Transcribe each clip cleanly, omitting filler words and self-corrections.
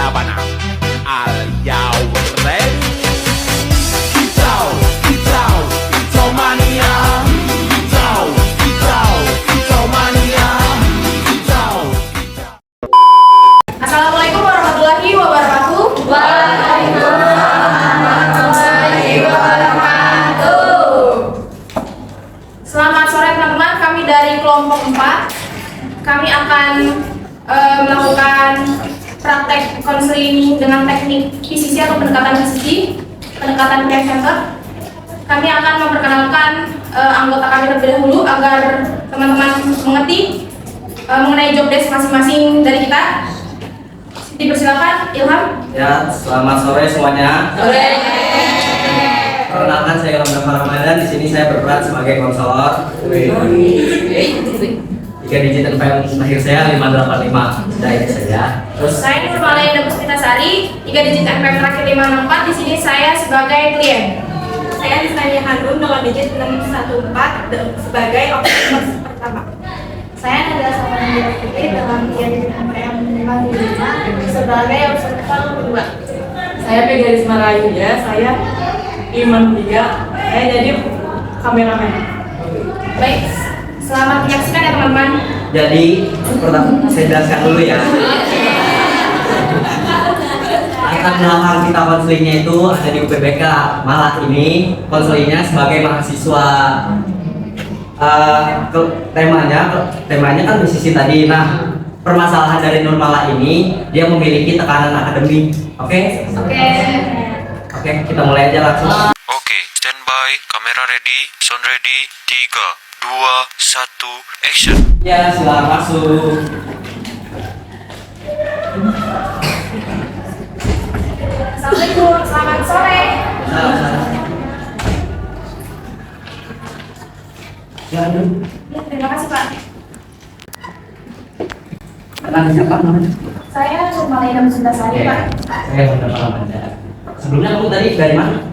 Sabana. Are you ready? Kicau, kicau, kicau mania. Kicau, kicau, kicau mania. Kicau, kicau. Assalamualaikum warahmatullahi wabarakatuh. Waalaikumsalam warahmatullahi wabarakatuh. Selamat sore teman-teman, kami dari kelompok 4. Kami akan melakukan praktek konseling dengan teknik PCC atau pendekatan PCC, pendekatan Brain Center. Kami akan memperkenalkan anggota kami terlebih dahulu agar teman-teman mengerti mengenai job desk masing-masing dari kita. Dipersilakan, Ilham. Ya, selamat sore semuanya. Sore. Perkenalkan, saya Ilham Ramadan. Di sini saya berperan sebagai konselor. 3 digit NPM lahir saya 585. Sudah itu saja. Terus Saya Nurmalayan Puspitasari, 3 digit NPM terakhir 564. Di sini saya sebagai klien. Saya Nisnaya Hanum dengan digit 614 sebagai operator pertama. Saya Nadila Samanandira Putri dengan 3 digit NPM 555 sebagai observator kedua. Saya Pegaris Marayu ya, saya Iman 3, saya jadi kameramen. Baik, selamat menyaksikan ya teman-teman. jadi pertama saya jelaskan dulu ya. Latar belakang kita konselingnya itu ada di UPBK. Malah ini konselingnya sebagai mahasiswa. Temanya kan posisi tadi. Nah, permasalahan dari Nurmala ini dia memiliki tekanan akademik. Oke? Oke, kita mulai aja langsung. Oke, standby, kamera ready, sound ready, 3, 2, 1, action. Ya, silakan masuk. Assalamualaikum, selamat sore. Ya, aduh. Ya, terima kasih Pak. Kenal siapa namanya? Saya Nurmalayan Puspitasari Pak. Saya udah paham Anda. Sebelumnya kamu tadi dari mana?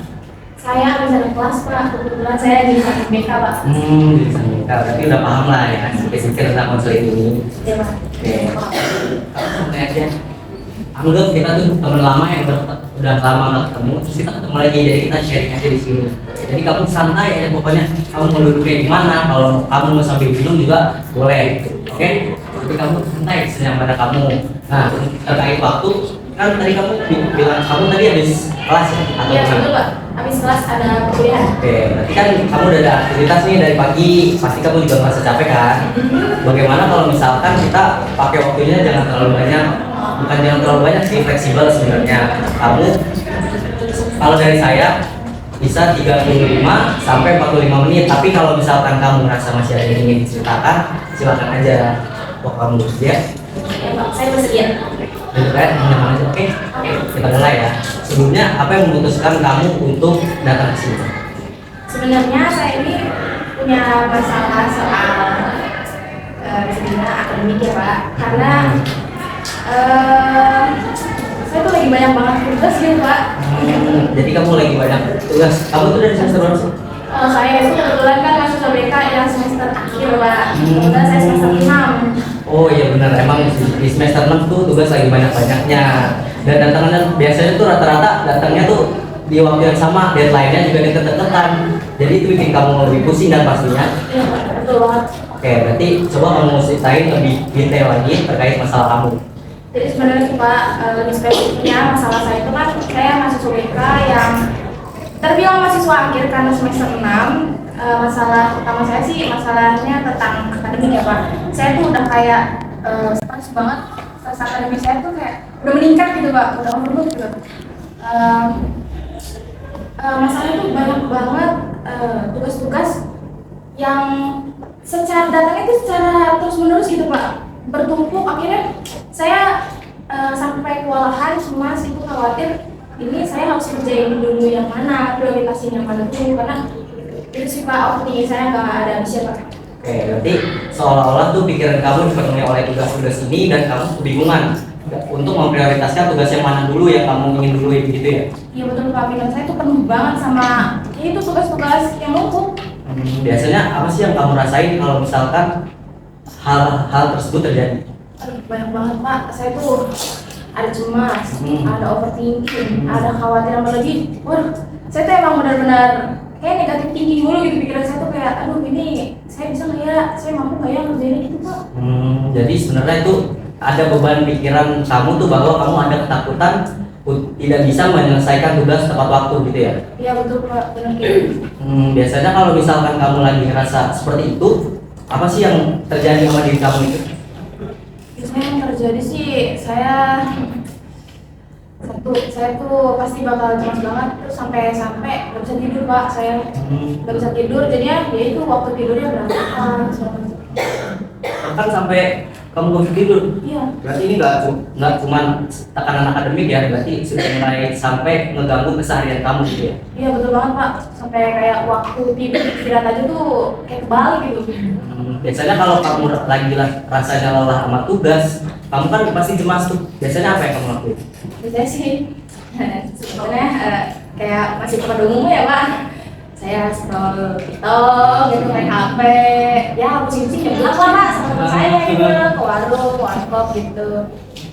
Saya habis ada kelas Pak, kebetulan saya di samping BK Pak. Di sana. Tapi udah paham lah ya, spesifik tentang konseling ini. Ya Pak. Oke. Santai aja. Anggap kita tuh teman lama yang udah lama nggak ketemu, terus kita ketemu lagi, jadi kita sharing aja di sini. Jadi kamu santai ya, pokoknya kamu mau duduknya di mana, kalau kamu mau sambil minum juga boleh, oke? Tapi kamu santai senyaman pada kamu. Nah, terkait waktu, kan tadi kamu bilang kamu tadi habis kelas ya? Atau Iya gimana? betul Pak, habis kelas ada kuliah. Oke, berarti kan kamu udah ada aktivitas nih dari pagi, pasti kamu juga merasa capek kan? Bagaimana kalau misalkan kita pakai waktunya jangan terlalu banyak, bukan jangan terlalu banyak sih, fleksibel sebenarnya. Kamu, kalau dari saya bisa 35 sampai 45 menit, tapi kalau misalkan kamu merasa masih ada yang ingin diceritakan, silakan aja. Wah, kamu bersedia? Ya Pak, saya bersedia. Kan, nyaman aja. Oke, kita mulai ya. Sebelumnya, apa yang memutuskan kamu untuk datang ke sini? Sebenarnya saya ini punya masalah soal sebenarnya akademik ya Pak, karena saya tuh lagi banyak banget tugas gitu Pak. Jadi kamu lagi banyak tugas. Kamu tuh dari semester berapa sih? Saya itu kebetulan kan masuk BK yang semester akhir Pak, kebetulan saya semester 6. Oh iya benar, emang di semester 6 tuh tugas lagi banyak-banyaknya. Dan datangnya biasanya tuh rata-rata datangnya tuh di waktu yang sama, deadline-nya juga deket-deketan. Jadi itu bikin kamu lebih pusing dan pastinya. Iya Pak, betul banget. Oke, berarti coba kamu ceritain lebih detail lagi terkait masalah kamu. Jadi sebenarnya tuh Pak, lebih spesifiknya masalah saya itu kan saya mahasiswa BK yang terbilang mahasiswa akhir karena semester 6. Masalah utama saya sih masalahnya tentang akademik ya Pak. Saya tuh udah kayak stres banget, stres akademik saya tuh kayak udah meningkat gitu Pak, udah overload gitu. Masalahnya tuh banyak banget tugas-tugas yang secara datangnya itu secara terus menerus gitu Pak, bertumpuk. Akhirnya saya sampai kewalahan, cemas, itu khawatir ini saya harus kerjain dulu yang mana, prioritasin yang mana dulu, karena itu sih Pak, overthinking saya nggak ada habisnya Pak. Oke, berarti seolah-olah tuh pikiran kamu dipenuhi oleh tugas-tugas ini dan kamu kebingungan untuk memprioritaskan tugas yang mana dulu yang kamu ingin duluin gitu ya? Iya betul Pak, pikiran saya tuh penuh banget sama ya itu tugas-tugas yang numpuk. Biasanya apa sih yang kamu rasain kalau misalkan hal-hal tersebut terjadi? Aduh, banyak banget Pak, saya tuh ada cemas, Hmm. ada overthinking, ada khawatir berlebih. Waduh, saya tuh emang benar-benar kayak negatif tinggi mulu gitu pikiran saya tuh kayak, aduh ini saya bisa nggak ya, saya mampu nggak ya ngerjain gitu Pak. Jadi sebenarnya itu ada beban pikiran kamu tuh bahwa kamu ada ketakutan tidak bisa menyelesaikan tugas tepat waktu gitu ya. Iya betul Pak, benar kayak gitu. Biasanya kalau misalkan kamu lagi ngerasa seperti itu, apa sih yang terjadi sama diri kamu itu? Biasanya yang terjadi sih saya tuh pasti bakal cemas banget terus sampai nggak bisa tidur Pak, saya nggak bisa tidur jadinya ya itu waktu tidurnya berantakan segala macam. Bahkan sampai kamu gak bisa tidur. Iya. Berarti ini nggak cuma tekanan akademik ya, berarti sudah mulai sampai ngeganggu keseharian kamu gitu ya. Iya betul banget Pak, sampai kayak waktu tidur istirahat aja tuh kayak kebalik gitu. Biasanya kalau kamu lagi rasanya lelah sama tugas, kamu kan pasti cemas tuh. Biasanya apa yang kamu lakuin? Biasanya sih sebenarnya kayak masih pada umumnya ya Pak. Saya scroll TikTok gitu, main HP, ya pusing-pusing ya gelap lah Pak sama teman saya gitu, ke warung, warkop gitu.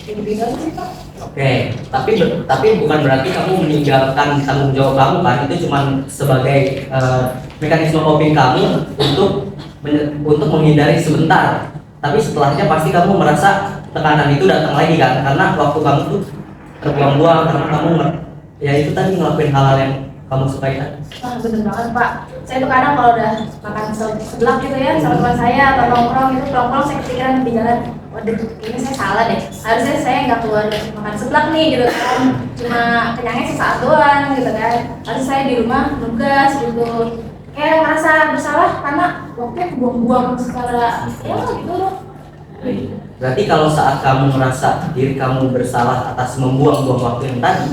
Gitu-gitu aja sih Pak. Oke, tapi bukan berarti kamu meninggalkan tanggung jawab kamu kan? Itu cuma sebagai mekanisme coping kamu untuk menghindari sebentar. Tapi setelahnya pasti kamu merasa tekanan itu datang lagi kan? Karena waktu kamu tuh terbuang-buang karena kamu ya itu tadi ngelakuin hal-hal yang kamu sukai kan? Wah bener banget Pak. Saya tuh kadang kalau udah makan seblak gitu ya sama teman saya atau nongkrong gitu, pulang-pulang saya kepikiran di jalan, waduh ini saya salah deh. Harusnya saya nggak keluar makan seblak nih gitu kan, cuma kenyangnya sesaat doang gitu kan. Harus saya di rumah nugas gitu. Kayak ngerasa bersalah karena waktunya kebuang-buang secara ya gitu loh. Berarti kalau saat kamu merasa diri kamu bersalah atas membuang-buang waktu yang tadi,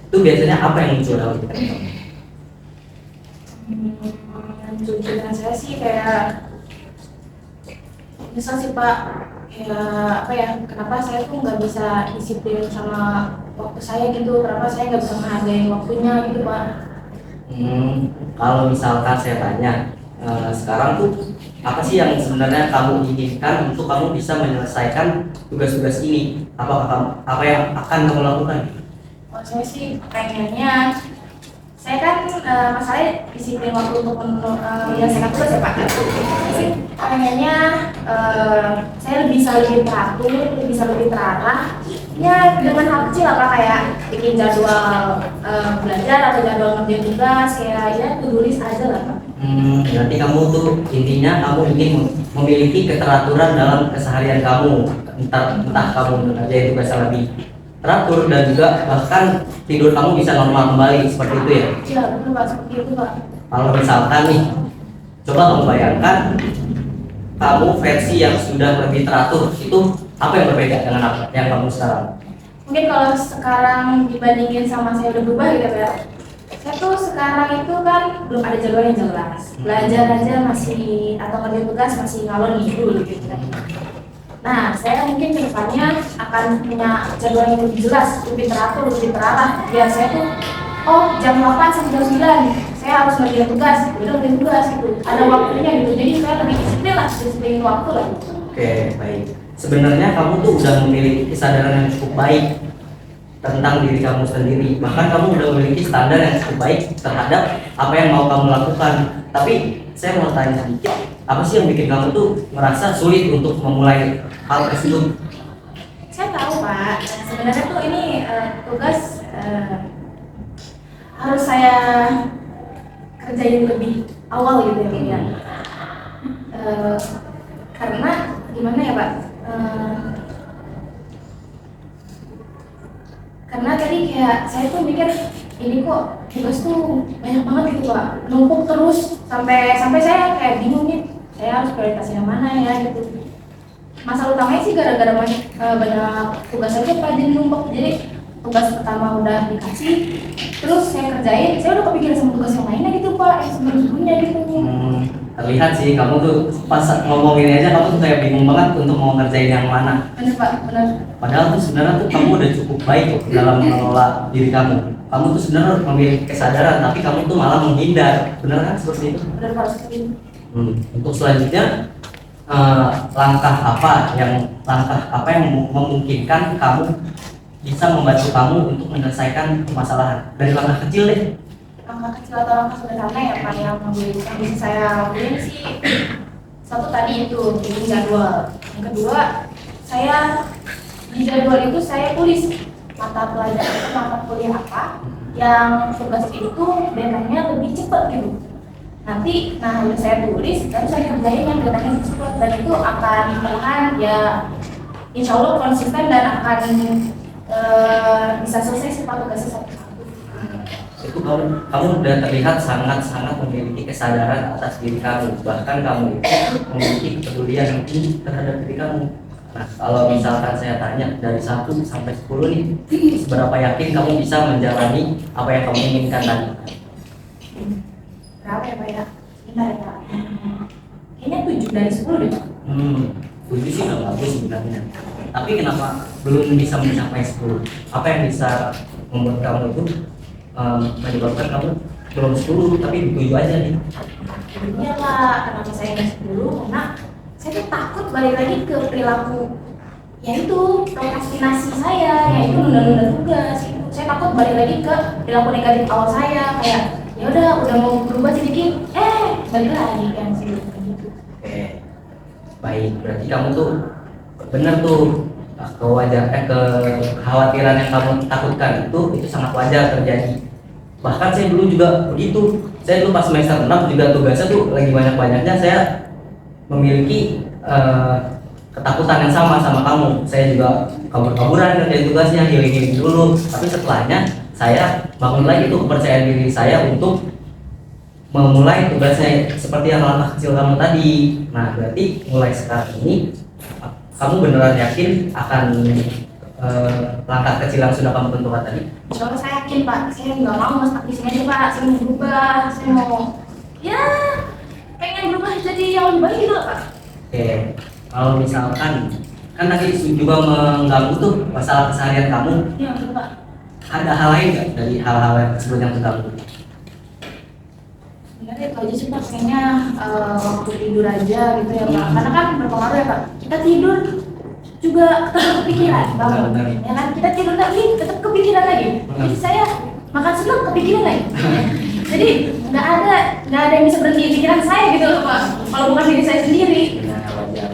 itu biasanya apa yang muncul dalam pikiran kamu? Pikiran saya sih kayak misal sih Pak, kayak apa ya, kenapa saya tuh nggak bisa disiplin sama waktu saya gitu, kenapa saya nggak bisa menghargai waktunya gitu Pak. Kalau misalkan saya tanya, sekarang tuh apa sih yang sebenarnya kamu inginkan untuk kamu bisa menyelesaikan tugas-tugas ini? Apa yang akan kamu lakukan? Oh, saya sih pengennya, saya kan masalahnya disiplin waktu untuk menyelesaikan tugas ya Pak. Saya sih pengennya saya bisa lebih teratur, bisa lebih terarah. Ya dengan hal kecil apa kayak bikin jadwal belajar atau jadwal ngerjain tugas, kayak ya to-do list aja lah Pak. Berarti kamu tuh intinya kamu ingin memiliki keteraturan dalam keseharian kamu, entah kamu mengerjain tugas yang lebih teratur dan juga bahkan tidur kamu bisa normal kembali seperti itu ya. Iya betul Pak, seperti itu Pak. Kalau misalkan nih, coba kamu bayangkan kamu versi yang sudah lebih teratur, itu apa yang berbeda dengan apa yang kamu sekarang? Mungkin kalau sekarang dibandingin sama saya udah berubah gitu ya. Saya tuh sekarang itu kan belum ada jadwal yang jelas. Belajar aja masih atau ngerjain tugas masih ngalor ngidul gitu kan. Nah, saya mungkin kedepannya akan punya jadwal yang lebih jelas, lebih teratur, lebih terarah. Biar saya tuh, oh jam 8 sampai jam 9 saya harus ngerjain tugas, udah ngerjain tugas gitu. Ada waktunya gitu, jadi saya lebih disiplin lah, disiplin waktu lah. Oke, baik. Sebenarnya kamu tuh udah memiliki kesadaran yang cukup baik tentang diri kamu sendiri. Bahkan kamu udah memiliki standar yang cukup baik terhadap apa yang mau kamu lakukan. Tapi saya mau tanya sedikit, apa sih yang bikin kamu tuh merasa sulit untuk memulai hal tersebut? Saya tahu Pak, sebenarnya tuh ini tugas harus saya kerjain lebih awal gitu ya. Karena gimana ya Pak? Karena tadi kayak saya tuh mikir ini kok tugas tuh banyak banget gitu Pak, numpuk terus sampai saya kayak bingung nih, saya harus prioritasin yang mana ya gitu. Masalah utamanya sih gara-gara banyak tugas aja Pak, jadi numpuk. Jadi tugas pertama udah dikasih, terus saya kerjain, saya udah kepikiran sama tugas yang lainnya gitu Pak, yang sebelum-sebelumnya gitu. Terlihat sih kamu tuh pas ngomong ini aja kamu tuh kayak bingung banget untuk mau ngerjain yang mana. Bener Pak, bener. Padahal tuh sebenarnya tuh kamu udah cukup baik kok dalam mengelola diri kamu. Kamu tuh sebenarnya memiliki kesadaran, tapi kamu tuh malah menghindar. Benar kan seperti itu? Bener Pak, seperti itu. Untuk selanjutnya langkah apa yang memungkinkan kamu bisa membantu kamu untuk menyelesaikan permasalahan dari langkah kecil deh. Langkah kecil atau langkah sederhana ya Pak yang bisa saya lakuin sih. Satu tadi itu bikin jadwal. Yang kedua, saya di jadwal itu saya tulis mata pelajaran mata kuliah apa yang tugas itu deadline-nya lebih cepat gitu. Nanti, udah saya tulis, dan saya kerjain yang deadline-nya cepat dan itu akan perlahan ya insya Allah konsisten dan akan bisa selesai sih tugasnya satu-satu. Itu kamu udah terlihat sangat-sangat memiliki kesadaran atas diri kamu, bahkan kamu itu memiliki kepedulian yang tinggi terhadap diri kamu. Nah, kalau misalkan saya tanya dari 1 sampai 10 nih, seberapa yakin kamu bisa menjalani apa yang kamu inginkan tadi? Berapa ya Pak ya? Bentar ya Pak. Kayaknya 7 dari 10 deh Pak. 7 sih udah bagus sebenarnya. Tapi kenapa belum bisa mencapai 10? Apa yang bisa membuat kamu itu menyebabkan kamu belum 10 tapi 7 aja nih? Iya Pak, kenapa saya nggak 10? Karena saya tuh takut balik lagi ke perilaku yaitu prokrastinasi saya, yaitu nunda-nunda tugas. Saya takut balik lagi ke perilaku negatif awal saya, kayak ya udah mau berubah sedikit, balik lagi kan sih gitu. Oke, baik. Berarti kamu tuh benar tuh kekhawatiran yang kamu takutkan itu sangat wajar terjadi. Bahkan saya dulu juga begitu. Saya dulu pas semester 6 juga tugasnya tuh lagi banyak-banyaknya, saya memiliki ketakutan yang sama kamu. Saya juga kabur-kaburan ngerjain tugasnya, healing dulu. Tapi setelahnya saya bangun lagi tuh kepercayaan diri saya untuk memulai tugasnya seperti yang langkah kecil kamu tadi. Nah, berarti mulai sekarang ini kamu beneran yakin akan langkah kecil yang sudah kamu tentukan tadi? Insya Allah saya yakin Pak, saya nggak mau stuck di sini aja Pak, saya mau berubah, saya mau pengen berubah jadi yang lebih baik gitu Pak. Oke, kalau misalkan kan tadi juga mengganggu tuh masalah keseharian kamu, Iya betul Pak. ada hal lain nggak dari hal-hal yang tersebut yang mengganggu? Sebenarnya itu aja sih Pak, kayaknya waktu tidur aja gitu ya Pak, karena kan berpengaruh ya Pak, kita tidur juga tetap kepikiran bangun, ya kan, kita tidur lagi tetap kepikiran lagi, jadi saya makan senang kepikiran lagi, jadi nggak ada yang bisa berhenti di pikiran saya gitu loh Pak, kalau bukan diri saya sendiri. Nah, wajar.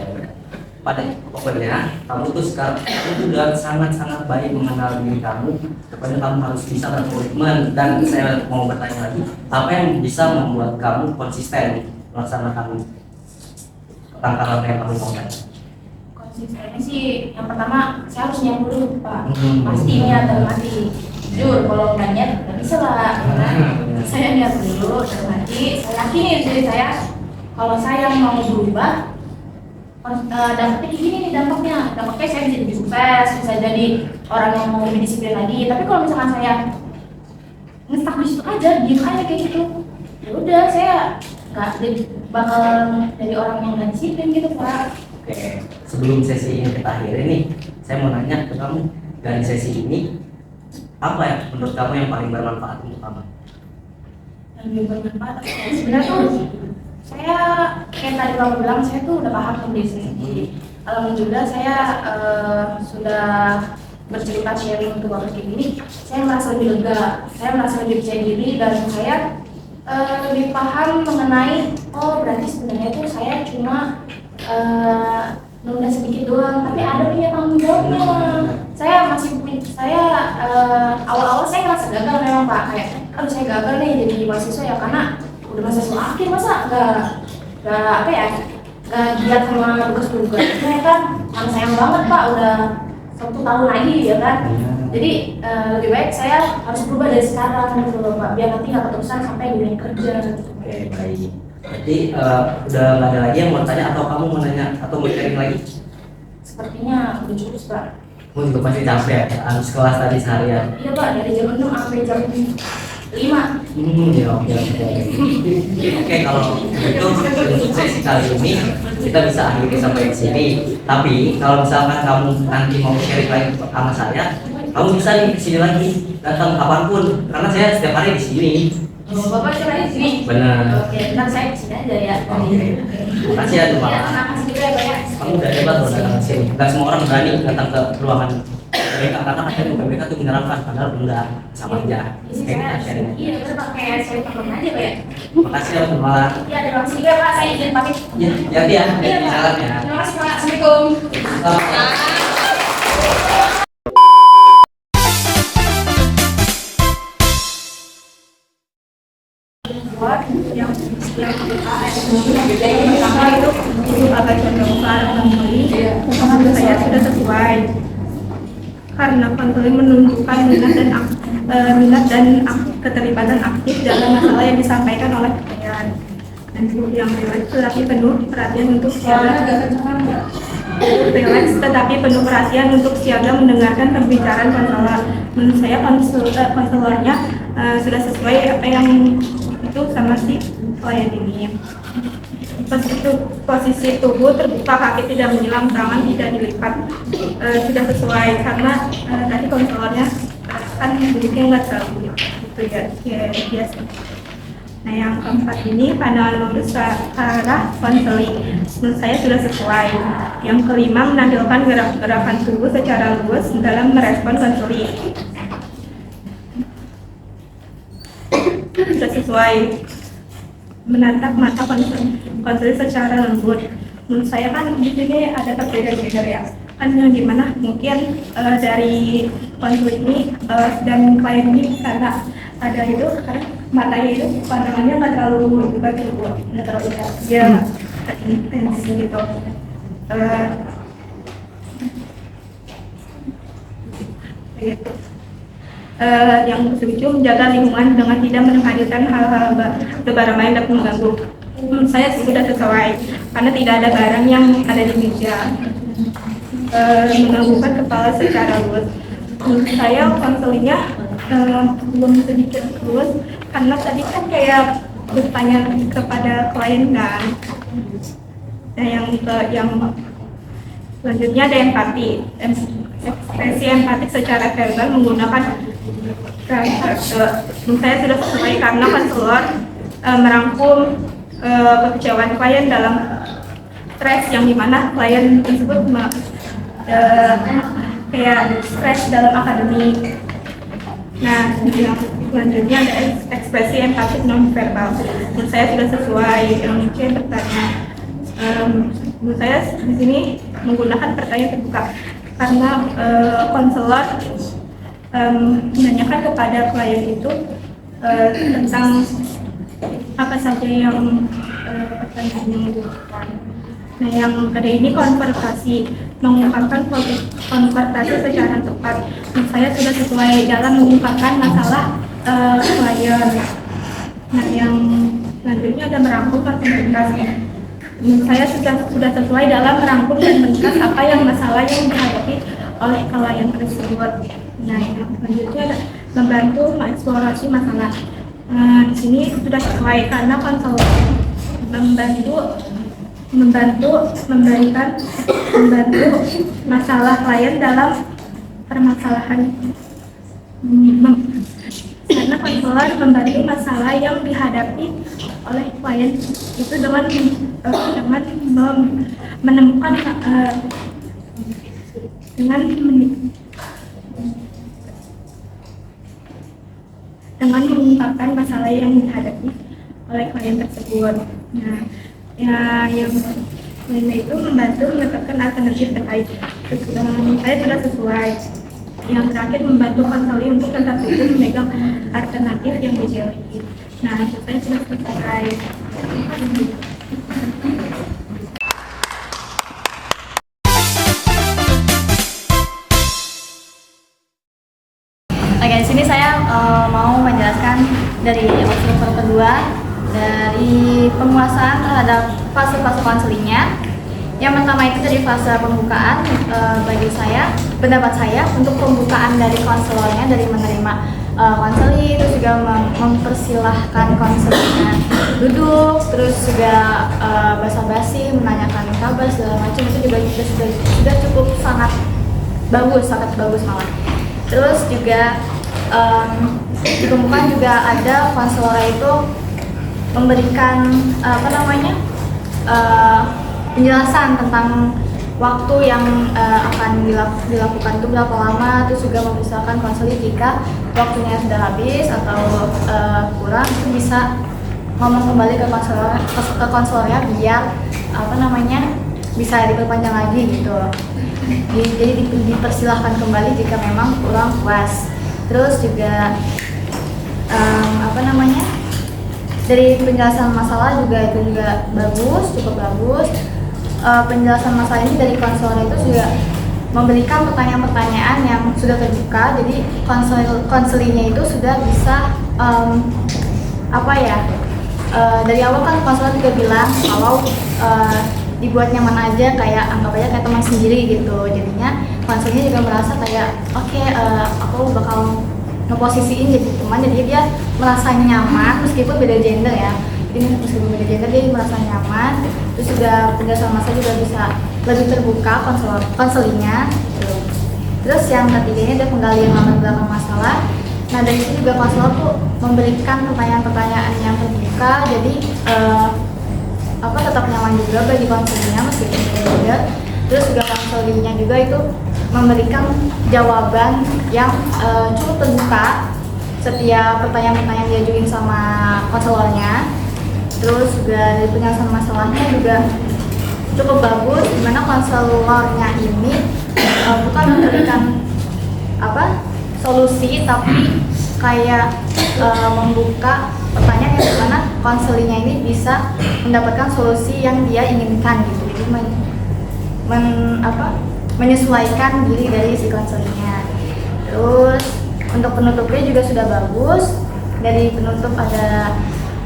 Pada pokoknya kamu tuh sekarang udah sangat-sangat baik mengenal diri kamu, kepada kamu harus bisa berkomitmen. Dan saya mau bertanya lagi, apa yang bisa membuat kamu konsisten melaksanakan langkah-langkah yang kamu mau tadi? Konsistennya sih yang pertama saya harus niat dulu Pak, pasti niat dalam hati. Jujur kalau nggak niat nggak bisa lah, karena saya niat dulu dalam hati, saya yakinin diri saya kalau saya mau berubah, dampaknya gini nih dampaknya saya bisa jadi sukses, bisa jadi orang yang mau lebih disiplin lagi. Tapi kalau misalkan saya ngestak di situ aja, diem aja kayak gitu, ya udah saya nggak bakal jadi orang yang nggak disiplin gitu Pak. Oke, sebelum sesi ini kita akhiri nih, saya mau nanya ke kamu, dari sesi ini apa ya menurut kamu yang paling bermanfaat untuk kamu? Yang lebih bermanfaat sebenarnya tuh saya kayak tadi kamu bilang, saya tuh udah paham kondisi sendiri. Alhamdulillah saya sudah bercerita sharing untuk waktu kayak gini, saya merasa lebih lega, saya merasa lebih percaya diri, dan saya lebih paham mengenai berarti sebenarnya itu saya cuma nunda sedikit doang, tapi ada punya tanggung jawabnya. Saya awal-awal saya ngerasa gagal memang Pak, kayak aduh saya gagal nih jadi mahasiswa ya, karena udah mahasiswa akhir masa nggak giat sama tugas-tugasnya kan, karena sayang banget Pak, udah 1 tahun lagi ya kan. Jadi lebih baik saya harus berubah dari sekarang gitu loh Pak, biar nanti nggak keterusan sampai di dunia kerja gitu. Oke, baik. Berarti udah nggak ada lagi yang mau tanya, atau kamu mau nanya atau mau sharing lagi? Sepertinya udah cukup Pak. Kamu juga pasti capek ya, habis kelas tadi seharian. Iya Pak, dari jam 6 sampai jam 5. Ya oke. Oke, kalau itu untuk sesi kali ini kita bisa akhiri sampai di sini. Tapi kalau misalkan kamu nanti mau sharing lagi sama saya, kamu bisa nih kesini lagi, datang kapanpun, karena saya setiap hari di sini. Bapak coba di sini. Benar. Oke, ntar saya kesini aja ya. Oke. Makasih ya, Pak. Ya, terima kasih juga ya Pak ya. Kamu udah hebat loh datang ke sini. Gak semua orang berani datang ke ruangan mereka kata katanya mereka tuh menerangkan padahal enggak, sama aja. Isi Kayak kita saya, sharing. iya bener Pak, kayak saya pakai aja Pak ya. Makasih ya teman. Iya, terima kasih juga Pak, saya izin pamit. Ya, hati-hati ya. Iya Pak, Salam ya. terima kasih Pak, Assalamualaikum. Selamat. yang pertama itu agar cenderung ke arah konseling, menurut saya sudah sesuai karena konseling menunjukkan minat dan keterlibatan aktif dalam masalah yang disampaikan oleh klien. Dan yang relax tetapi penuh perhatian untuk siaga mendengarkan pembicaraan konselor. Menurut saya konselornya sudah sesuai apa yang itu sama si klien ini. Posisi tubuh terbuka, kaki tidak menyilang, tangan tidak dilipat, sudah sesuai karena tadi konselornya kan duduknya nggak terlalu gitu ya biasa. Nah yang keempat ini pandangan lurus ke arah konseling, menurut saya sudah sesuai. Yang kelima menampilkan gerakan tubuh secara luas dalam merespon konseling, sudah sesuai. Menatap mata konseling secara lembut, menurut saya kan di sini ada perbedaan ya, kan yang dimana mungkin dari konseling ini dan klien ini karena ada itu karena matanya itu pandangannya nggak terlalu nggak terlalu ya intens gitu. Gitu. Yang ketujuh menjaga lingkungan dengan tidak menghadirkan hal-hal berbarang yang dapat mengganggu. Menurut saya sudah sesuai karena tidak ada barang yang ada di meja mengganggukan kepala secara luas. Menurut saya konselingnya belum sedikit luas karena tadi kan kayak bertanya kepada klien kan. Nah yang selanjutnya ada empati. Ekspresi empatik secara verbal menggunakan menurut saya sudah sesuai karena konselor merangkum kekecewaan klien dalam stres yang dimana klien tersebut kayak stres dalam akademik. Nah, yang selanjutnya ada ekspresi empatik non verbal. Menurut saya sudah sesuai. Yang bertanya, menurut saya di sini menggunakan pertanyaan terbuka karena konselor menanyakan kepada klien itu tentang apa saja yang pertanyaan yang dilakukan. Nah, yang kedua ini konfrontasi, mengungkapkan konfrontasi secara tepat. Menurut saya sudah sesuai dalam mengungkapkan masalah klien. Nah, yang selanjutnya ada merangkum dan membahas. Menurut saya sudah sesuai dalam merangkum dan membahas apa yang masalah yang dihadapi oleh klien tersebut. Nah, yang selanjutnya ada membantu mengeksplorasi masalah. Di sini sudah sesuai karena konselor membantu masalah klien dalam permasalahan. Karena konselor membantu masalah yang dihadapi oleh klien itu dengan menemukan dengan mengungkapkan masalah yang dihadapi oleh klien tersebut. Nah, ya, yang lainnya itu membantu menetapkan alternatif terkait. Saya sudah sesuai. Yang terakhir membantu konseling untuk tetap itu memegang alternatif yang dipilih. Nah, saya sudah selesai. Oke, di sini saya mau menjelaskan dari obstacle kedua dari penguasaan terhadap fase-fase konselingnya. Yang pertama itu dari fase pembukaan. Bagi saya, pendapat saya untuk pembukaan dari konselornya dari menerima konseling, terus juga mempersilahkan konselingnya duduk, terus juga basa-basi, menanyakan kabar segala macam itu juga sudah cukup sangat bagus malah. Terus juga di pembukaan juga ada konselor itu memberikan penjelasan tentang waktu yang akan dilakukan itu berapa lama, terus juga memisahkan konseling jika waktunya sudah habis atau kurang, itu bisa ngomong kembali ke konselornya biar bisa diperpanjang lagi gitu. Jadi dipersilahkan kembali jika memang kurang puas. Terus juga dari penjelasan masalah juga itu juga bagus, cukup bagus. Penjelasan masalah ini dari konselor itu juga memberikan pertanyaan-pertanyaan yang sudah terbuka, jadi konselingnya itu sudah bisa dari awal kan konselor juga bilang kalau dibuat nyaman aja, kayak anggap aja kayak teman sendiri gitu. Jadinya konselnya juga merasa kayak aku bakal ngeposisiin jadi teman, jadi dia merasa nyaman meskipun beda gender ya. Jadi meskipun beda gender dia merasa nyaman. Terus juga penjelasan masa juga bisa lebih terbuka konselingnya gitu. Terus yang ketiga ini ada penggalian latar belakang masalah. Nah dari itu juga konselor tuh memberikan pertanyaan-pertanyaan yang terbuka, jadi tetap nyaman juga bagi konselingnya meskipun beda. Terus juga konselingnya juga itu memberikan jawaban yang cukup terbuka setiap pertanyaan-pertanyaan diajuin sama konselornya. Terus juga dari penjelasan masalahnya juga cukup bagus, dimana konselornya ini bukan memberikan solusi, tapi kayak membuka pertanyaan yang dimana konselingnya ini bisa mendapatkan solusi yang dia inginkan gitu. Jadi menyesuaikan diri dari si konselingnya. Terus untuk penutupnya juga sudah bagus. Dari penutup ada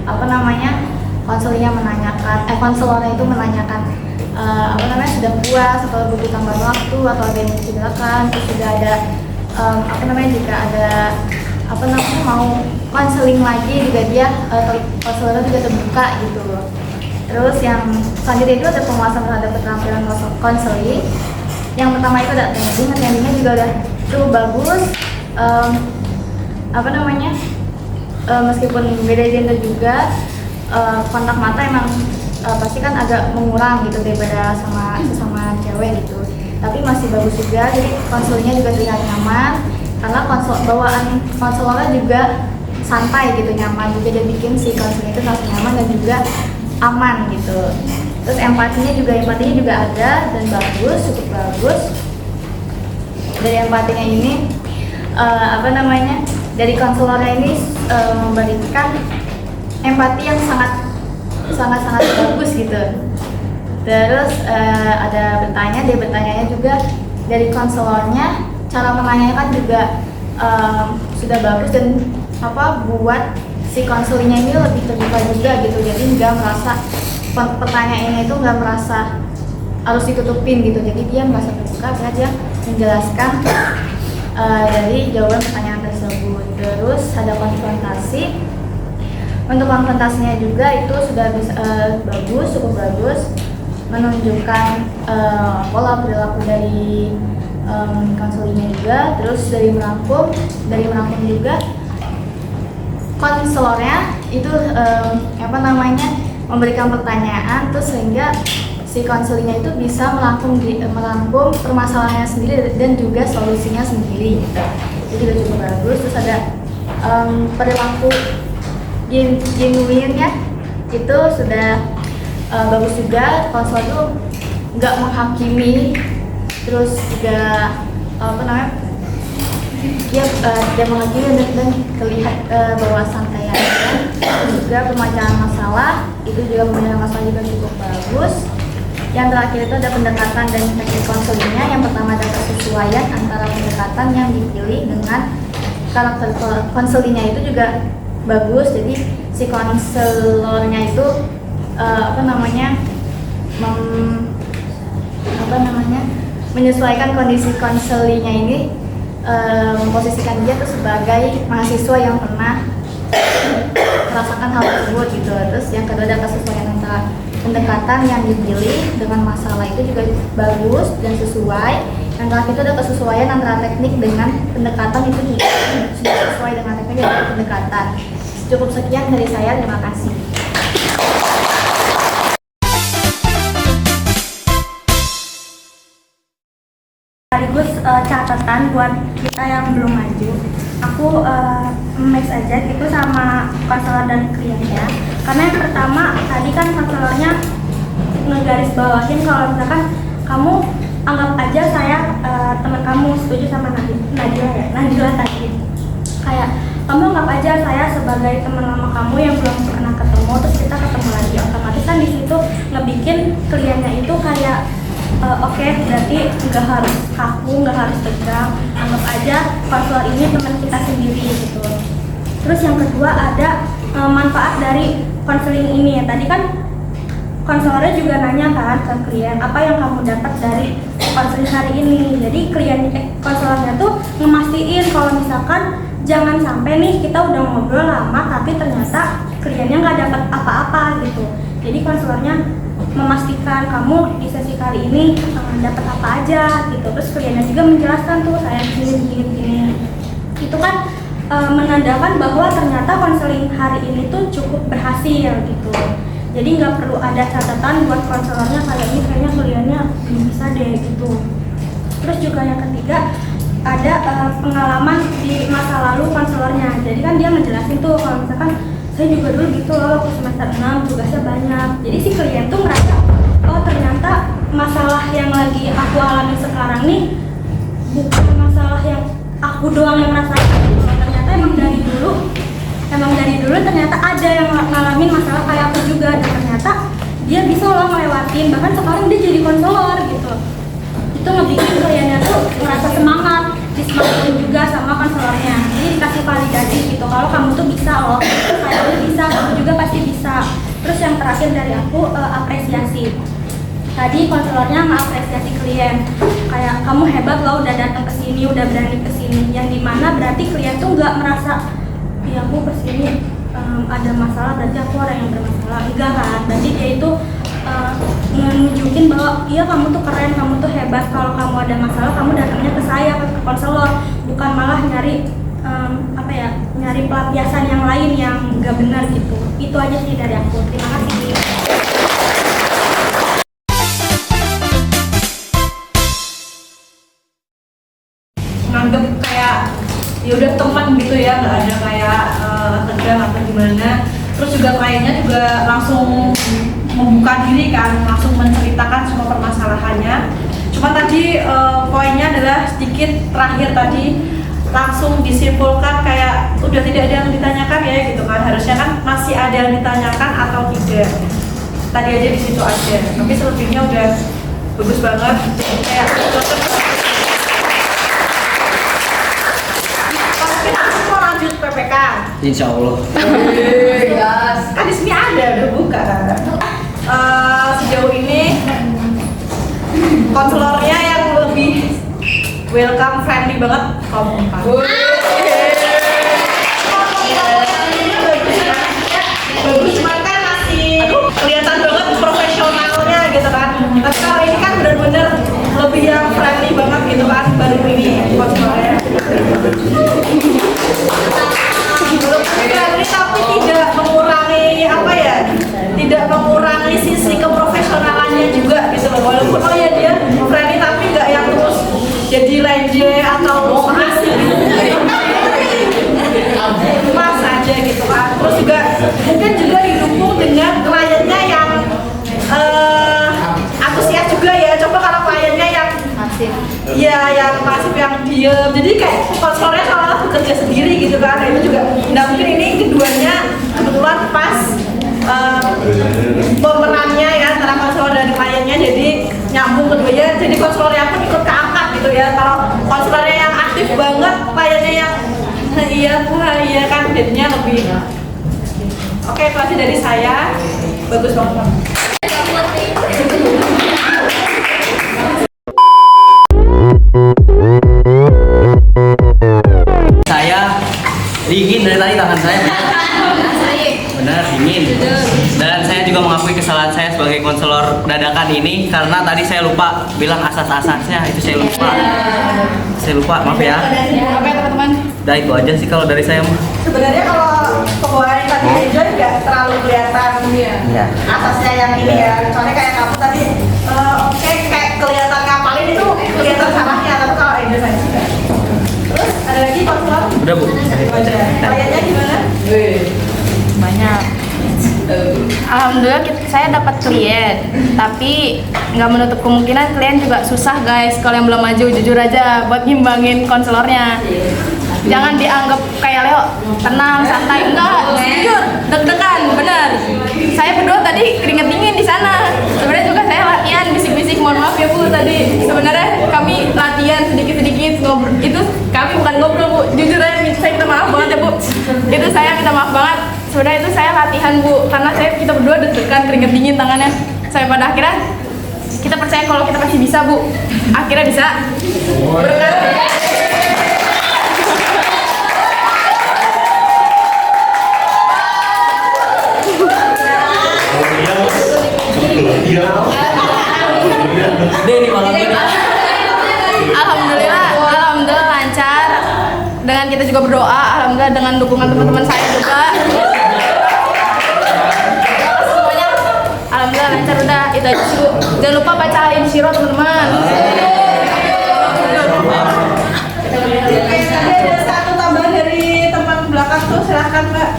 konselornya konselornya itu menanyakan sudah puas atau butuh tambahan waktu atau ada yang dicederakan. Terus juga ada jika ada mau konseling lagi juga dia konselornya juga terbuka gitu. Terus yang selanjutnya itu ada penguasaan terhadap keterampilan konseling. Yang pertama itu ada attendingnya juga udah cukup bagus. Meskipun beda gender juga, kontak mata emang pasti kan agak mengurang gitu daripada sesama cewek gitu. Tapi masih bagus juga, jadi konselnya juga terlihat nyaman karena bawaan konselornya juga santai gitu, nyaman juga, jadi bikin si konselnya itu merasa nyaman dan juga aman gitu. Terus empatinya juga ada dan bagus, cukup bagus. Dari empatinya ini dari konselornya ini memberikan empati yang sangat bagus gitu. Terus ada dia bertanya juga dari konselornya, cara menanyakan juga sudah bagus dan buat si konselingnya ini lebih terbuka juga gitu. Jadi nggak merasa pertanyaannya itu nggak merasa harus ditutupin gitu. Jadi dia merasa terbuka saja menjelaskan dari jawaban pertanyaan tersebut. Terus ada konfrontasi. Untuk konfrontasinya juga itu sudah bagus, cukup bagus, menunjukkan pola perilaku dari konselingnya juga. Terus dari merangkum juga konselornya itu memberikan pertanyaan, terus sehingga si konselingnya itu bisa merangkum permasalahannya sendiri dan juga solusinya sendiri gitu. Itu juga cukup bagus. Terus ada perilaku genuine ya, itu sudah bagus juga. Konselor itu nggak menghakimi, terus juga dia menghakimi dan terlihat bahwa santai aja. Juga pemecahan masalah itu juga pemecahan masalah juga cukup bagus. Yang terakhir itu ada pendekatan dan teknik konselingnya. Yang pertama ada kesesuaian antara pendekatan yang dipilih dengan karakter konselingnya itu juga bagus. Jadi si konselornya itu menyesuaikan kondisi konselingnya ini, memposisikan dia tuh sebagai mahasiswa yang pernah merasakan hal tersebut gitu. Terus yang kedua ada kesesuaian antara pendekatan yang dipilih dengan masalah itu juga bagus dan sesuai. Yang terakhir itu ada kesesuaian antara teknik dengan pendekatan itu juga sudah sesuai dengan teknik dan pendekatan. Cukup sekian dari saya, terima kasih. sekaligus catatan buat kita yang belum maju. Aku match aja gitu sama konselor dan kliennya. Karena yang pertama tadi kan konselornya ngegaris bawahin kalau misalkan kamu anggap aja saya teman kamu, setuju sama Najila tadi. Kayak kamu anggap aja saya sebagai teman lama kamu yang belum pernah ketemu, terus kita ketemu lagi, otomatis kan di situ ngebikin kliennya itu kayak oke, berarti nggak harus kaku, nggak harus tegang, anggap aja konselor ini teman kita sendiri gitu. Terus yang kedua ada manfaat dari konseling ini. Tadi kan konselornya juga nanya kan ke klien, apa yang kamu dapat dari konseling hari ini. Jadi konselornya tuh ngemastiin kalau misalkan jangan sampai nih kita udah ngobrol lama tapi ternyata kliennya nggak dapat apa-apa gitu. Jadi konselornya memastikan kamu di sesi kali ini dapat apa aja gitu. Terus kliennya juga menjelaskan tuh saya gini. Itu kan menandakan bahwa ternyata konseling hari ini tuh cukup berhasil gitu. Jadi nggak perlu ada catatan buat konselornya kayak ini kayaknya kliennya belum bisa deh gitu. Terus juga yang ketiga ada pengalaman di masa lalu konselornya. Jadi kan dia ngejelasin tuh kalau misalkan saya juga dulu gitu loh, waktu semester 6 tugasnya banyak. Jadi si klien tuh ngerasa, oh ternyata masalah yang lagi aku alami sekarang nih bukan masalah yang aku doang yang ngerasain. Ternyata emang dari dulu ternyata ada yang ngalamin masalah kayak aku juga, dan ternyata dia bisa loh ngelewatin, bahkan sekarang dia jadi konselor gitu. Itu ngebikin kliennya tuh ngerasa semangat, disemangatin juga sama konselornya. Jadi dikasih validasi gitu, kalau kamu tuh bisa loh, kayaknya bisa, kamu juga pasti bisa. Terus yang terakhir dari aku apresiasi. Tadi konselornya mengapresiasi klien, kayak kamu hebat loh udah datang ke sini, udah berani ke sini. Yang dimana berarti klien tuh nggak merasa, ya aku kesini ada masalah berarti aku orang yang bermasalah. Enggak kan, berarti dia itu menunjukin bahwa iya kamu tuh keren, kamu tuh hebat. Kalau kamu ada masalah kamu datangnya ke saya, ke konselor, bukan malah nyari nyari pelampiasan yang lain yang nggak benar gitu. Itu aja sih dari aku. Terima kasih. Nganggep kayak ya udah teman gitu ya, nggak ada kayak tegang atau gimana. Terus juga kliennya juga langsung membuka diri kan, langsung menceritakan semua permasalahannya. Cuma tadi poinnya adalah sedikit terakhir tadi langsung disimpulkan kayak udah tidak ada yang ditanyakan ya gitu kan. Harusnya kan masih ada yang ditanyakan atau tidak. Tadi aja di situ aja. Tapi selebihnya udah bagus banget. Kayak lanjut PPK. Insya Allah. Yes. Kan di sini ada udah buka. Sejauh ini konselornya yang lebih welcome, friendly banget kamu kan. Bagus, cuman kan masih kelihatan banget profesionalnya gitu kan. Tapi kalau ini kan benar-benar lebih yang friendly banget gitu kan, baru ini konselornya. Tapi tidak mengurangi tidak mengurangi sisi keprofesionalannya juga gitu loh. Walaupun dia friendly tapi nggak yang terus jadi lenje atau asik gitu. Mas aja gitu kan. Terus juga mungkin juga didukung dengan kliennya yang antusias juga ya. Coba kalau kliennya yang pasif. Iya, yang pasif, yang diem. Jadi kayak konselornya seolah bekerja sendiri gitu kan. Nah, itu juga. Nah mungkin ini keduanya kebetulan pas pemerannya ya antara konselor dan kliennya, jadi nyambung keduanya. Jadi konselornya pun ikut keangkat gitu ya. Kalau konselornya yang aktif banget, kliennya yang iya kan, jadinya lebih. Oke, itu aja dari saya. Bagus banget. Saya dingin dari tadi tangan saya. Benar, dingin. Dan saya juga mengakui kesalahan saya sebagai konselor dadakan ini karena tadi saya lupa bilang asas-asasnya, itu saya lupa. Saya lupa, maaf ya. Apa ya teman-teman? Nah itu aja sih kalau dari saya mah. Sebenarnya kalau pembawaan tadi aja nggak terlalu kelihatan Iya. atasnya yang ini ya. Soalnya kayak kamu tadi, oke kayak kelihatan ngapalin itu kelihatan salahnya, tapi banyak juga. Terus ada lagi konselor? Udah Bu. Kaliannya gimana? Banyak. Alhamdulillah saya dapat klien, tapi nggak menutup kemungkinan klien juga susah guys. Kalau yang belum maju, jujur aja buat ngimbangin konselornya. Jangan dianggap kayak Leo, tenang, santai, enggak, jujur, deg-degan, bener. Saya berdua tadi keringet dingin di sana. Sebenarnya juga saya latihan bisik-bisik, mohon maaf ya Bu tadi. Sebenarnya kami latihan sedikit-sedikit ngobrol. Itu kami bukan ngobrol Bu, jujur aja saya minta maaf banget ya Bu. Itu saya minta maaf banget. Sebenarnya itu saya latihan Bu, karena kita berdua deg-degan, keringet dingin tangannya. Saya pada akhirnya kita percaya kalau kita pasti bisa Bu. Akhirnya bisa. Berkat. Ini malam ini. Alhamdulillah lancar. Dengan kita juga berdoa, alhamdulillah dengan dukungan teman-teman saya juga. Semuanya, alhamdulillah lancar udah. Itu aja sih Bu. Jangan lupa baca Al-Insyirah teman-teman. Oke, tadi ada satu tambahan dari teman belakang tuh, silahkan Mbak.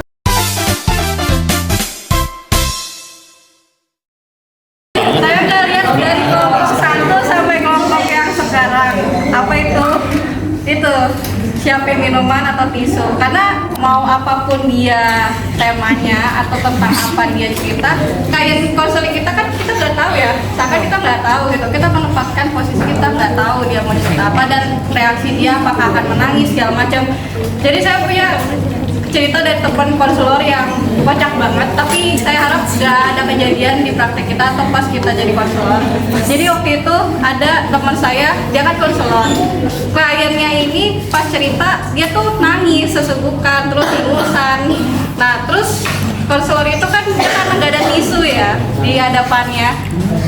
Saya udah lihat dari kelompok 1 sampai kelompok yang sekarang. Apa itu? Itu siapin minuman atau tisu. Karena mau apapun dia temanya atau tentang apa dia cerita, kayak konseling kita kan kita nggak tahu ya. Seakan kita nggak tahu gitu. Kita menempatkan posisi kita nggak tahu dia mau cerita apa dan reaksi dia apakah akan menangis segala macam. Jadi saya punya cerita dari teman konselor yang kocak banget, tapi saya harap nggak ada kejadian di praktek kita atau pas kita jadi konselor. Jadi waktu itu ada teman saya, dia kan konselor. Kliennya ini pas cerita dia tuh nangis sesegukan, terus ingusan. Nah terus konselor itu kan dia karena nggak ada tisu ya di hadapannya.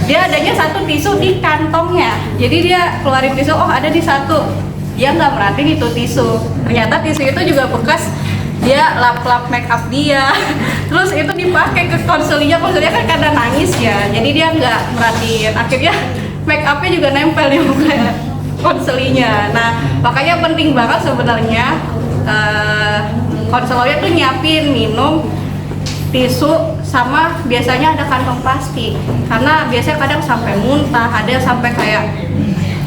Dia adanya satu tisu di kantongnya. Jadi dia keluarin tisu, oh ada di satu. Dia nggak merhatiin itu tisu. Ternyata tisu itu juga bekas dia lap-lap make up dia, terus itu dipakai ke konselnya kan karena nangis ya, jadi dia nggak merhatiin, akhirnya make upnya juga nempel di muka konselinya. Nah makanya penting banget sebenarnya konselornya tuh nyiapin minum, tisu, sama biasanya ada kantong plastik, karena biasanya kadang sampai muntah, ada sampai kayak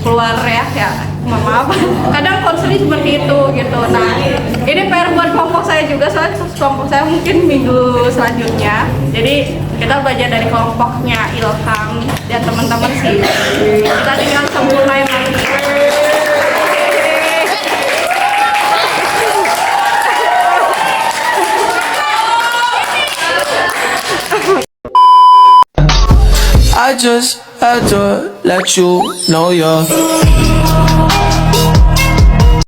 keluar ya maaf kadang konseling seperti itu gitu. Nah ini PR buat kelompok saya juga, soalnya kelompok saya mungkin minggu selanjutnya, jadi kita belajar dari kelompoknya Ilham dan teman-teman sih, kita tinggal sempurnain lagi. I just had to let you know you're